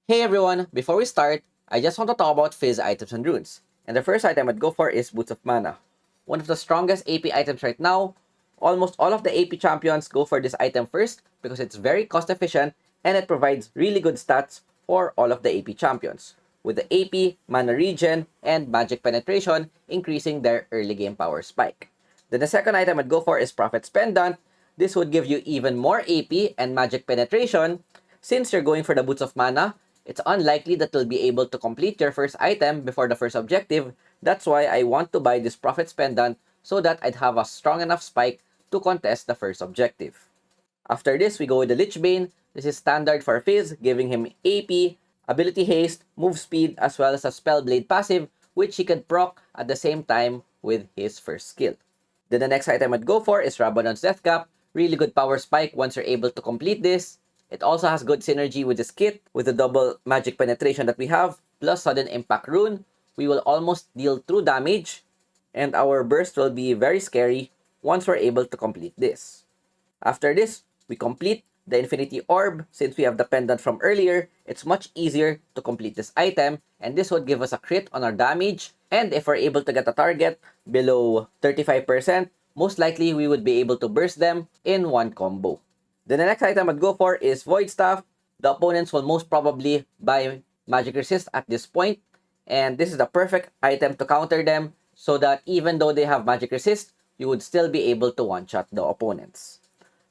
Hey everyone, before we start, I just want to talk about Fizz items and runes. And the first item I'd go for is Boots of Mana. One of the strongest AP items right now. Almost all of the AP champions go for this item first because it's very cost efficient and it provides really good stats for all of the AP champions, with the AP, mana regen, and magic penetration increasing their early game power spike. Then the second item I'd go for is Prophet's Pendant. This would give you even more AP and magic penetration. Since you're going for the Boots of Mana, it's unlikely that you'll be able to complete your first item before the first objective. That's why I want to buy this Prophet's Pendant so that I'd have a strong enough spike to contest the first objective. After this, we go with the Lich Bane. This is standard for Fizz, giving him AP, ability haste, move speed, as well as a Spellblade passive, which he can proc at the same time with his first skill. Then the next item I'd go for is Rabadon's Death Cap. Really good power spike once you're able to complete this. It also has good synergy with this kit, with the double magic penetration that we have, plus sudden impact rune. We will almost deal true damage, and our burst will be very scary once we're able to complete this. After this, we complete the Infinity Orb. Since we have the pendant from earlier, it's much easier to complete this item, and this would give us a crit on our damage. And if we're able to get a target below 35%, most likely we would be able to burst them in one combo. Then the next item I'd go for is Void Staff. The opponents will most probably buy Magic Resist at this point, and this is the perfect item to counter them so that even though they have Magic Resist, you would still be able to one-shot the opponents.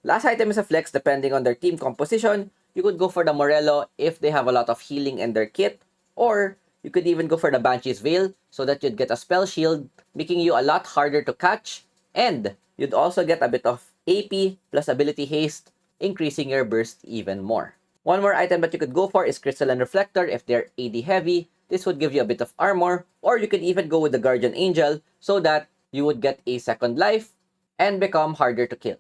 Last item is a flex depending on their team composition. You could go for the Morello if they have a lot of healing in their kit, or you could even go for the Banshee's Veil so that you'd get a spell shield, making you a lot harder to catch, and you'd also get a bit of AP plus ability haste, increasing your burst even more. One more item that you could go for is Crystalline Reflector if they're AD heavy. This would give you a bit of armor, or you could even go with the Guardian Angel so that you would get a second life and become harder to kill.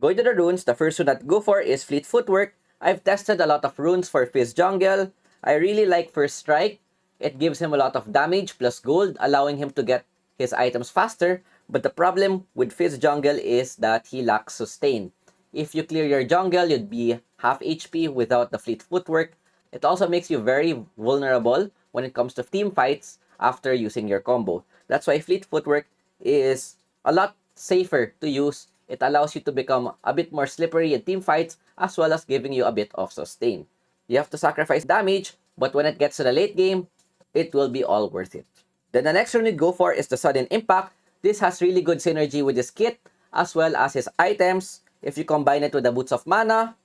Going to the runes, the first one that go for is Fleet Footwork. I've tested a lot of runes for Fizz Jungle. I really like First Strike. It gives him a lot of damage plus gold, allowing him to get his items faster. But the problem with Fizz Jungle is that he lacks sustain. If you clear your jungle, you'd be half HP without the Fleet Footwork. It also makes you very vulnerable when it comes to team fights after using your combo. That's why Fleet Footwork is a lot safer to use. It allows you to become a bit more slippery in team fights as well as giving you a bit of sustain. You have to sacrifice damage, but when it gets to the late game, it will be all worth it. Then the next rune you go for is the Sudden Impact. This has really good synergy with his kit as well as his items. If you combine it with the Boots of Mana,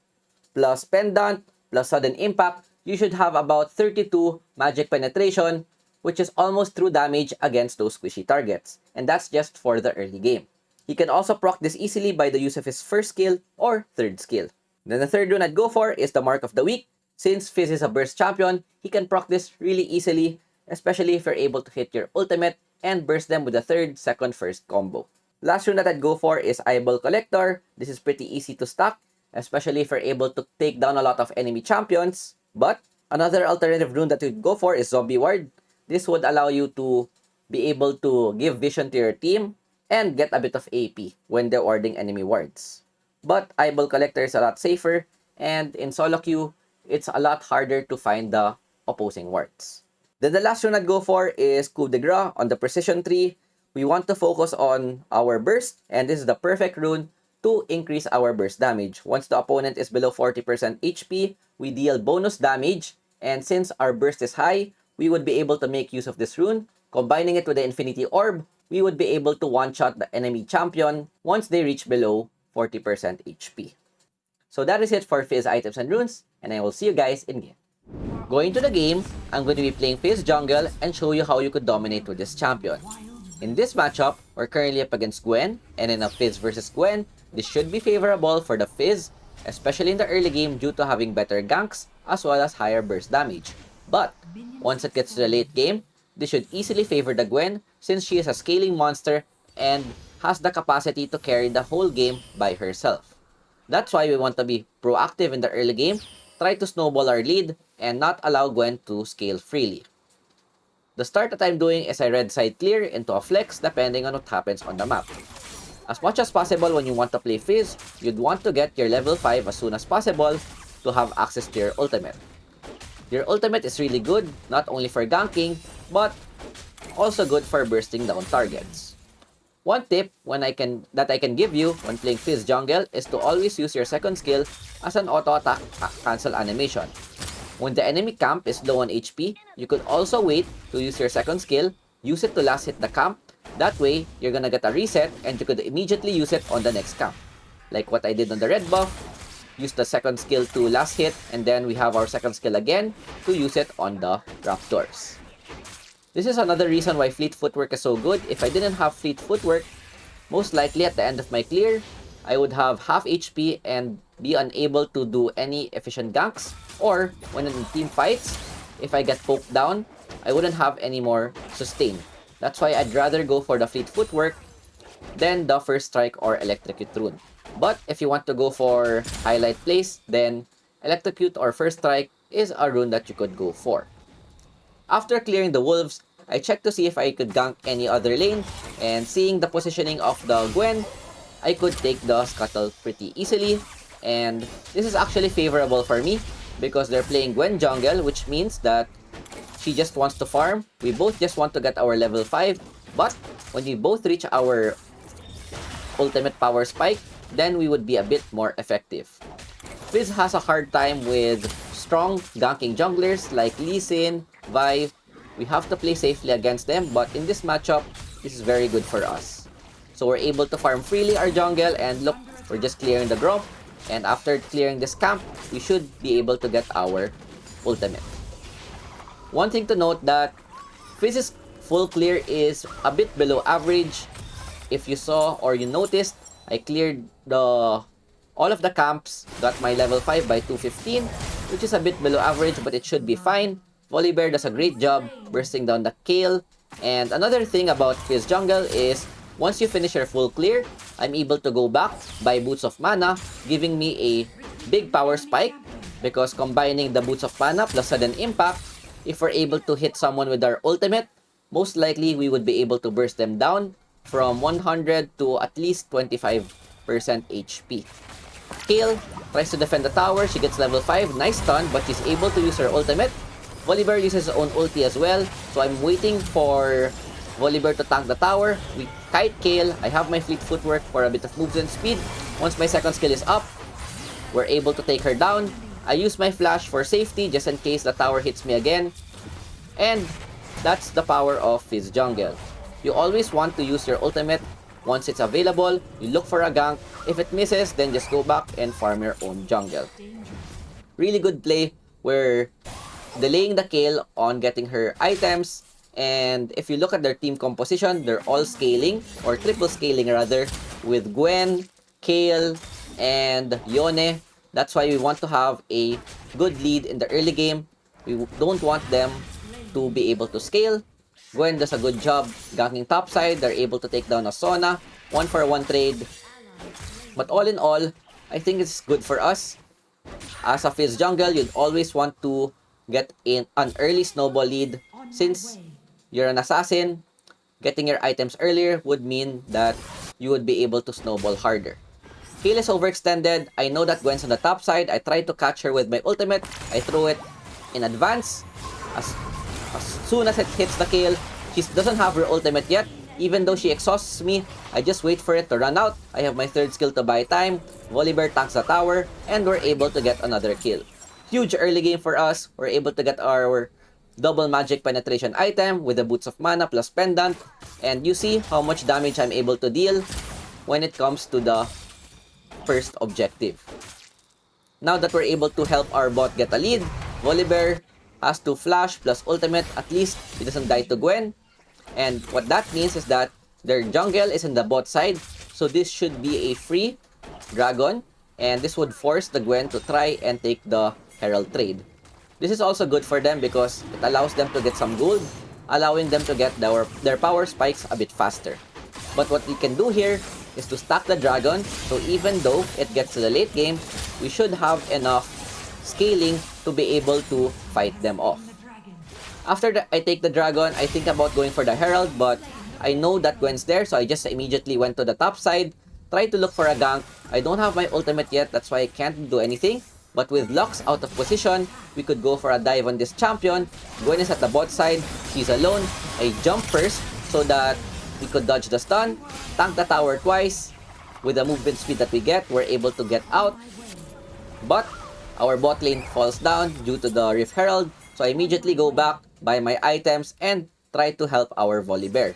plus Pendant, plus Sudden Impact, you should have about 32 magic penetration, which is almost true damage against those squishy targets. And that's just for the early game. He can also proc this easily by the use of his first skill or third skill. Then the third rune I'd go for is the Mark of the Week. Since Fizz is a burst champion, he can proc this really easily, especially if you're able to hit your ultimate and burst them with the third, second, first combo. Last rune that I'd go for is Eyeball Collector. This is pretty easy to stack, especially if you're able to take down a lot of enemy champions. But another alternative rune that you'd go for is Zombie Ward. This would allow you to be able to give vision to your team and get a bit of AP when they're warding enemy wards. But Eyeball Collector is a lot safer, and in solo queue, it's a lot harder to find the opposing wards. Then the last rune I'd go for is Coup de Grace on the Precision Tree. We want to focus on our burst, and this is the perfect rune to increase our burst damage. Once the opponent is below 40% HP, we deal bonus damage, and since our burst is high, we would be able to make use of this rune. Combining it with the Infinity Orb, we would be able to one-shot the enemy champion once they reach below 40% HP. So that is it for Fizz items and runes, and I will see you guys in game. Going to the game, I'm going to be playing Fizz Jungle and show you how you could dominate with this champion. In this matchup, we're currently up against Gwen, and in a Fizz versus Gwen, this should be favorable for the Fizz, especially in the early game due to having better ganks as well as higher burst damage. But once it gets to the late game, this should easily favor the Gwen since she is a scaling monster and has the capacity to carry the whole game by herself. That's why we want to be proactive in the early game, try to snowball our lead, and not allow Gwen to scale freely. The start that I'm doing is I red side clear into a flex depending on what happens on the map. As much as possible when you want to play Fizz, you'd want to get your level 5 as soon as possible to have access to your ultimate. Your ultimate is really good, not only for ganking, but also good for bursting down targets. One tip that I can give you when playing Fizz jungle is to always use your second skill as an auto-attack cancel animation. When the enemy camp is low on HP, you could also wait to use your second skill, use it to last hit the camp. That way, you're gonna get a reset and you could immediately use it on the next camp. Like what I did on the red buff, use the second skill to last hit, and then we have our second skill again to use it on the Raptors. This is another reason why Fleet Footwork is so good. If I didn't have Fleet Footwork, most likely at the end of my clear, I would have half HP and be unable to do any efficient ganks. Or, when in team fights, if I get poked down, I wouldn't have any more sustain. That's why I'd rather go for the Fleet Footwork than the First Strike or Electrocute rune. But if you want to go for highlight plays, then Electrocute or First Strike is a rune that you could go for. After clearing the wolves, I checked to see if I could gank any other lane, and seeing the positioning of the Gwen, I could take the Scuttle pretty easily, and this is actually favorable for me because they're playing Gwen jungle, which means that she just wants to farm. We both just want to get our level 5, but when we both reach our ultimate power spike, then we would be a bit more effective. Fizz has a hard time with strong ganking junglers like Lee Sin, Vi. We have to play safely against them, but in this matchup, this is very good for us. So we're able to farm freely our jungle, and look, we're just clearing the growth. And after clearing this camp, we should be able to get our ultimate. One thing to note that Fizz's full clear is a bit below average. If you saw or you noticed, I cleared all of the camps, got my level 5 by 215, which is a bit below average, but it should be fine. Volibear does a great job bursting down the Kale. And another thing about Fizz jungle is, once you finish your full clear, I'm able to go back, buy Boots of Mana, giving me a big power spike, because combining the Boots of Mana plus sudden impact, if we're able to hit someone with our ultimate, most likely we would be able to burst them down from 100 to at least 25% HP. Kale tries to defend the tower, she gets level 5, nice stun, but she's able to use her ultimate. Volibear uses his own ulti as well, so I'm waiting for Volibear to tank the tower. We kite Kale, I have my Fleet Footwork for a bit of moves and speed. Once my second skill is up, we're able to take her down. I use my flash for safety just in case the tower hits me again. And that's the power of Fizz jungle. You always want to use your ultimate once it's available. You look for a gank. If it misses, then just go back and farm your own jungle. Really good play. We're delaying the Kale on getting her items. And if you look at their team composition, they're all scaling, or triple scaling rather, with Gwen, Kale, and Yone. That's why we want to have a good lead in the early game. We don't want them to be able to scale. Gwen does a good job ganking topside. They're able to take down a Sona. 1-for-1 trade. But all in all, I think it's good for us. As a Fizz jungle, you'd always want to get in an early snowball lead. Since you're an assassin, getting your items earlier would mean that you would be able to snowball harder. Kale is overextended. I know that Gwen's on the top side. I try to catch her with my ultimate. I throw it in advance. As soon as it hits the Kale, she doesn't have her ultimate yet. Even though she exhausts me, I just wait for it to run out. I have my third skill to buy time. Volibear tanks the tower, and we're able to get another kill. Huge early game for us. We're able to get our double magic penetration item with the Boots of Mana plus pendant. And you see how much damage I'm able to deal when it comes to the first objective. Now that we're able to help our bot get a lead, Volibear has to flash plus ultimate. At least he doesn't die to Gwen. And what that means is that their jungle is in the bot side. So this should be a free dragon. And this would force the Gwen to try and take the Herald trade. This is also good for them because it allows them to get some gold, allowing them to get their power spikes a bit faster. But what we can do here is to stack the dragon, so even though it gets to the late game, we should have enough scaling to be able to fight them off. After I take the dragon, I think about going for the Herald, but I know that Gwen's there, so I just immediately went to the top side, tried to look for a gank. I don't have my ultimate yet, that's why I can't do anything. But with Lux out of position, we could go for a dive on this champion. Gwen is at the bot side. She's alone. I jump first so that we could dodge the stun. Tank the tower twice. With the movement speed that we get, we're able to get out. But our bot lane falls down due to the Rift Herald. So I immediately go back, buy my items, and try to help our Volibear.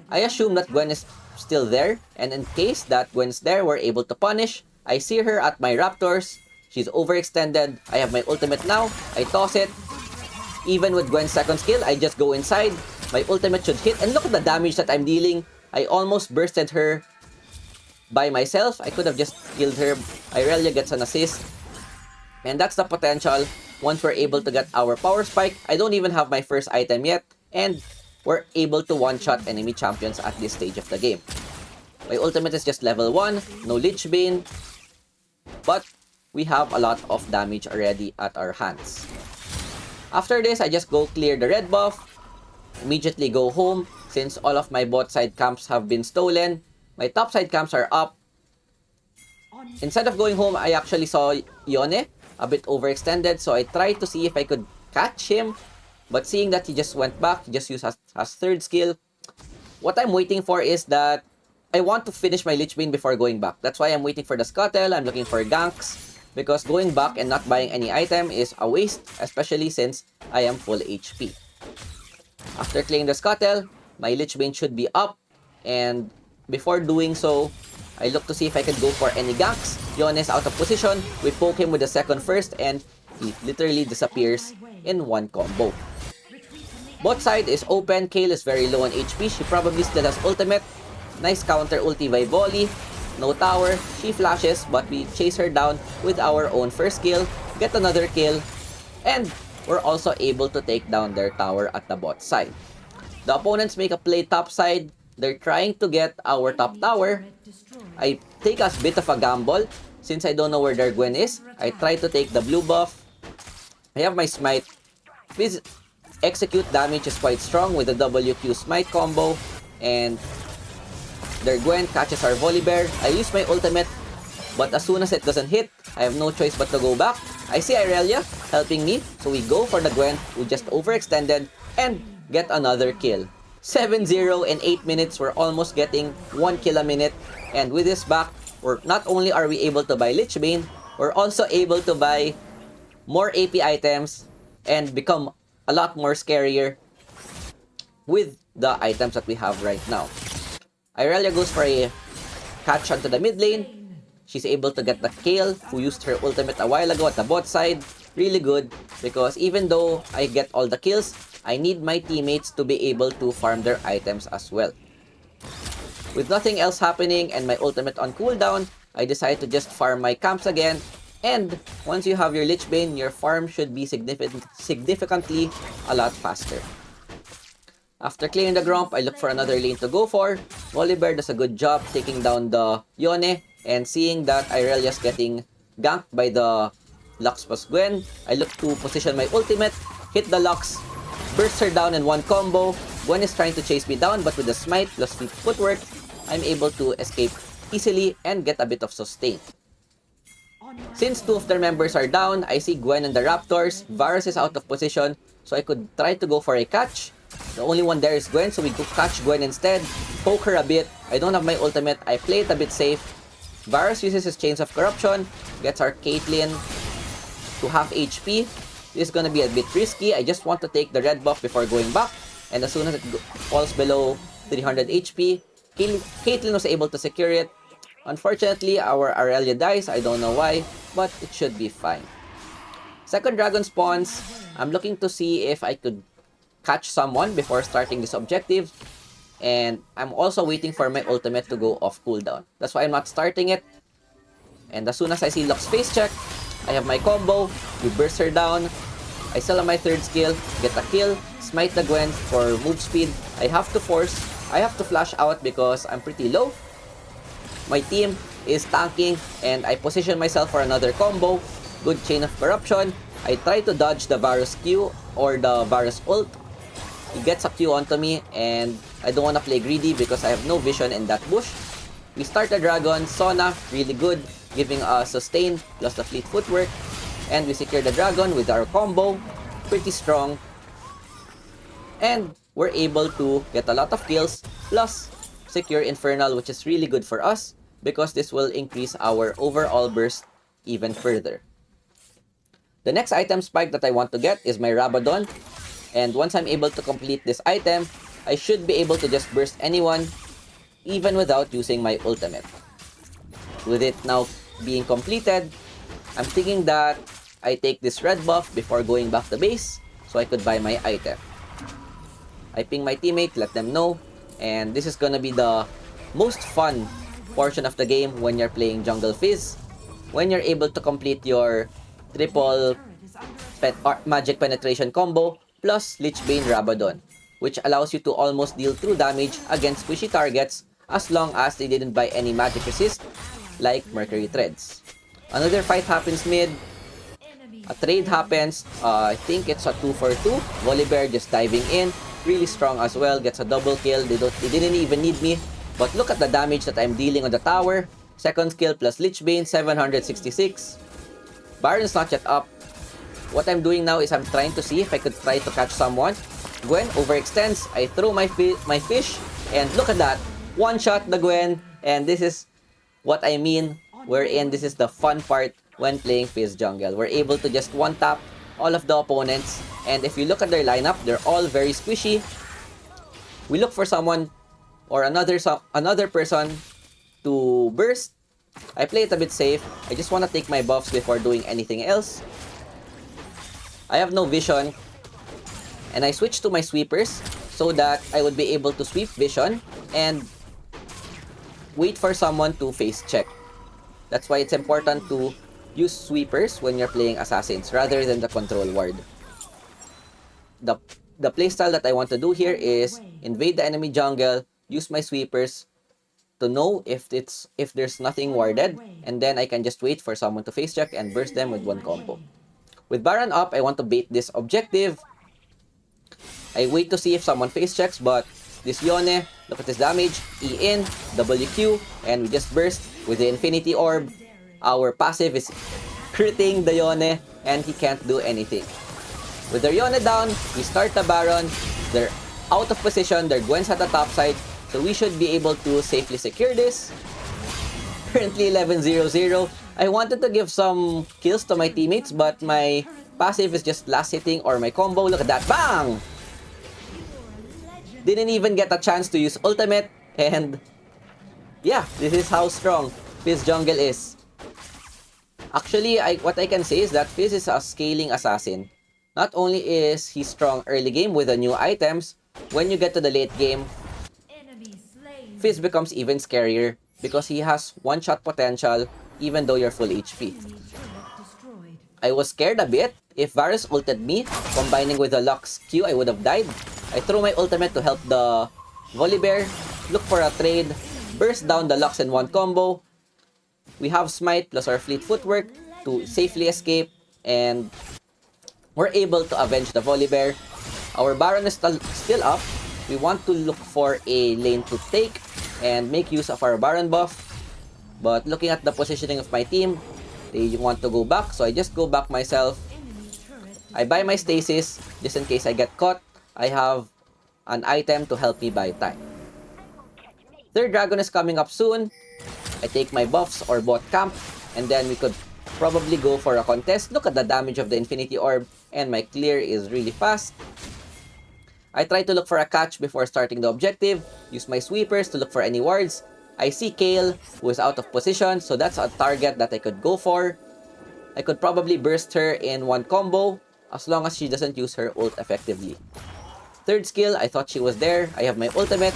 I assume that Gwen is still there, and in case that Gwen's there, we're able to punish. I see her at my Raptors. She's overextended. I have my ultimate now. I toss it. Even with Gwen's second skill, I just go inside. My ultimate should hit, and look at the damage that I'm dealing. I almost bursted her by myself. I could have just killed her. Irelia gets an assist. And that's the potential once we're able to get our power spike. I don't even have my first item yet, and we're able to one-shot enemy champions at this stage of the game. My ultimate is just level 1, no Lich Bane, but we have a lot of damage already at our hands. After this, I just go clear the red buff, immediately go home since all of my bot side camps have been stolen. My top side camps are up. Instead of going home, I actually saw Yone a bit overextended, so I tried to see if I could catch him. But seeing that he just went back, he just used his third skill. What I'm waiting for is that I want to finish my Lich Bane before going back. That's why I'm waiting for the Scuttle. I'm looking for ganks. Because going back and not buying any item is a waste, especially since I am full HP. After clearing the Scuttle, my Lich Bane should be up. And before doing so, I look to see if I can go for any ganks. Yone is out of position. We poke him with the second first and he literally disappears in one combo. Bot side is open. Kayle is very low on HP. She probably still has ultimate. Nice counter ulti by volley. No tower. She flashes, but we chase her down with our own first kill. Get another kill. And we're also able to take down their tower at the bot side. The opponents make a play top side. They're trying to get our top tower. I take a bit of a gamble. Since I don't know where their Gwen is, I try to take the blue buff. I have my smite. Please execute damage is quite strong with the WQ smite combo. And their Gwen catches our Volibear. I use my ultimate, but as soon as it doesn't hit, I have no choice but to go back. I see Irelia helping me, so we go for the Gwen who just overextended and get another kill. 7-0 in 8 minutes. We're almost getting 1 kill a minute. And with this back, not only are we able to buy Lich Bane, we're also able to buy more AP items and become a lot more scarier with the items that we have right now. Irelia goes for a catch onto the mid lane. She's able to get the Kayle, who used her ultimate a while ago at the bot side. Really good, because even though I get all the kills, I need my teammates to be able to farm their items as well. With nothing else happening and my ultimate on cooldown, I decide to just farm my camps again. And once you have your Lich Bane, your farm should be significantly a lot faster. After clearing the Gromp, I look for another lane to go for. Volibear does a good job taking down the Yone, and seeing that Irelia's getting ganked by the Lux plus Gwen, I look to position my ultimate, hit the Lux, burst her down in one combo. Gwen is trying to chase me down, but with the smite plus footwork, I'm able to escape easily and get a bit of sustain. Since two of their members are down, I see Gwen and the Raptors. Varus is out of position, so I could try to go for a catch. The only one there is Gwen, so we could catch Gwen instead. Poke her a bit. I don't have my ultimate. I play it a bit safe. Varus uses his Chains of Corruption, gets our Caitlyn to half HP. This is gonna be a bit risky. I just want to take the red buff before going back. And as soon as it falls below 300 HP, Caitlyn was able to secure it. Unfortunately, our Irelia dies. I don't know why, but it should be fine. Second dragon spawns. I'm looking to see if I could catch someone before starting this objective. And I'm also waiting for my ultimate to go off cooldown. That's why I'm not starting it. And as soon as I see Lux face check, I have my combo. We burst her down. I still have my third skill. Get a kill. Smite the Gwen for move speed. I have to flash out because I'm pretty low. My team is tanking and I position myself for another combo. Good Chain of Corruption. I try to dodge the Varus Q or the Varus ult. He gets a Q onto me and I don't want to play greedy because I have no vision in that bush. We start the dragon. Sona, really good. giving us sustain plus the fleet footwork. And we secure the dragon with our combo. Pretty strong. And we're able to get a lot of kills plus secure Infernal, which is really good for us because this will increase our overall burst even further. The next item spike that I want to get is my Rabadon. And once I'm able to complete this item, I should be able to just burst anyone even without using my ultimate. With it now being completed, I'm thinking that I take this red buff before going back to base so I could buy my item. I ping my teammate, let them know, and this is gonna be the most fun portion of the game when you're playing Jungle Fizz. When you're able to complete your triple magic penetration combo plus Lichbane Rabadon, which allows you to almost deal true damage against squishy targets as long as they didn't buy any magic resist like Mercury Threads. Another fight happens mid. A trade happens. I think it's a 2-for-2. Volibear just diving in. Really strong as well. Gets a double kill. They didn't even need me. But look at the damage that I'm dealing on the tower. Second skill plus Lichbane, 766. Baron's not yet up. What I'm doing now is I'm trying to see if I could try to catch someone. Gwen overextends. I throw my fish. And look at that. One shot the Gwen. And this is what I mean. Wherein this is the fun part when playing Fizz jungle. We're able to just one-tap all of the opponents. And if you look at their lineup, they're all very squishy. We look for someone or another person to burst. I play it a bit safe. I just want to take my buffs before doing anything else. I have no vision. And I switch to my sweepers so that I would be able to sweep vision and wait for someone to face check. That's why it's important to use sweepers when you're playing assassins rather than the control ward. The playstyle that I want to do here is invade the enemy jungle, use my sweepers to know if there's nothing warded, and then I can just wait for someone to face check and burst them with one combo. With Baron up, I want to bait this objective. I wait to see if someone face checks, but this Yone, look at this damage, E in, WQ, and we just burst with the Infinity Orb. Our passive is critting the Yone, and he can't do anything. With their Yone down, we start the Baron. They're out of position, their Gwen's at the top side, so we should be able to safely secure this. Currently 11-0-0. I wanted to give some kills to my teammates, but my passive is just last hitting or my combo. Look at that, bang! Didn't even get a chance to use ultimate, and yeah, this is how strong Fizz jungle is. Actually, what I can say is that Fizz is a scaling assassin. Not only is he strong early game with the new items, when you get to the late game, Fizz becomes even scarier because he has one-shot potential even though you're full HP. I was scared a bit. If Varus ulted me, combining with the Lux Q, I would have died. I throw my ultimate to help the Volibear, look for a trade, burst down the Lux in one combo. We have Smite plus our fleet footwork to safely escape, and we're able to avenge the Volibear. Our Baron is still up. We want to look for a lane to take and make use of our Baron buff. But looking at the positioning of my team, they want to go back, so I just go back myself. I buy my stasis just in case I get caught. I have an item to help me buy time. Third dragon is coming up soon. I take my buffs or bot camp, and then we could probably go for a contest. Look at the damage of the Infinity Orb, and my clear is really fast. I try to look for a catch before starting the objective. Use my sweepers to look for any wards. I see Kayle, who is out of position, so that's a target that I could go for. I could probably burst her in one combo, as long as she doesn't use her ult effectively. Third skill, I thought she was there. I have my ultimate.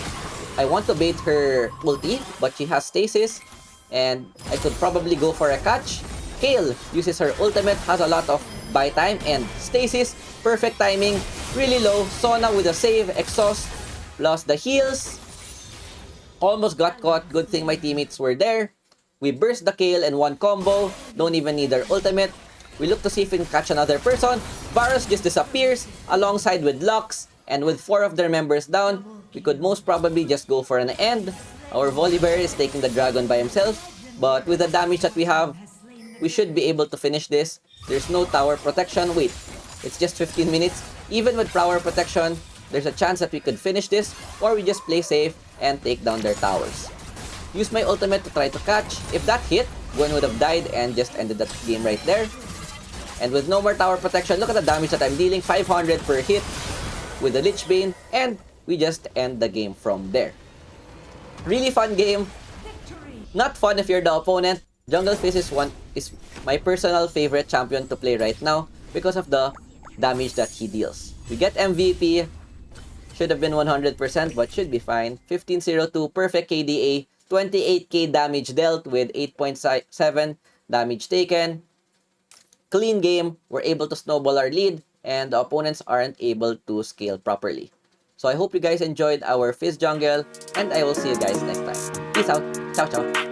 I want to bait her ulti, but she has stasis, and I could probably go for a catch. Kayle uses her ultimate, has a lot of buy time, and stasis, perfect timing, really low. Sona with a save, exhaust, plus the heals. Almost got caught. Good thing my teammates were there. We burst the Kayle in one combo. Don't even need their ultimate. We look to see if we can catch another person. Varus just disappears alongside with Lux. And with 4 of their members down, we could most probably just go for an end. Our Volibear is taking the dragon by himself. But with the damage that we have, we should be able to finish this. There's no tower protection. Wait, it's just 15 minutes. Even with tower protection, there's a chance that we could finish this, or we just play safe and take down their towers. Use my ultimate to try to catch. If that hit, Gwen would have died and just ended that game right there. And with no more tower protection, look at the damage that I'm dealing. 500 per hit with the Lich Bane, and we just end the game from there. Really fun game. Not fun if you're the opponent. Jungle Fizz is my personal favorite champion to play right now because of the damage that he deals. We get MVP. Should have been 100%, but should be fine. 1502, perfect KDA. 28k damage dealt with 8.7 damage taken. Clean game. We're able to snowball our lead, and the opponents aren't able to scale properly. So I hope you guys enjoyed our Fizz jungle, and I will see you guys next time. Peace out. Ciao, ciao.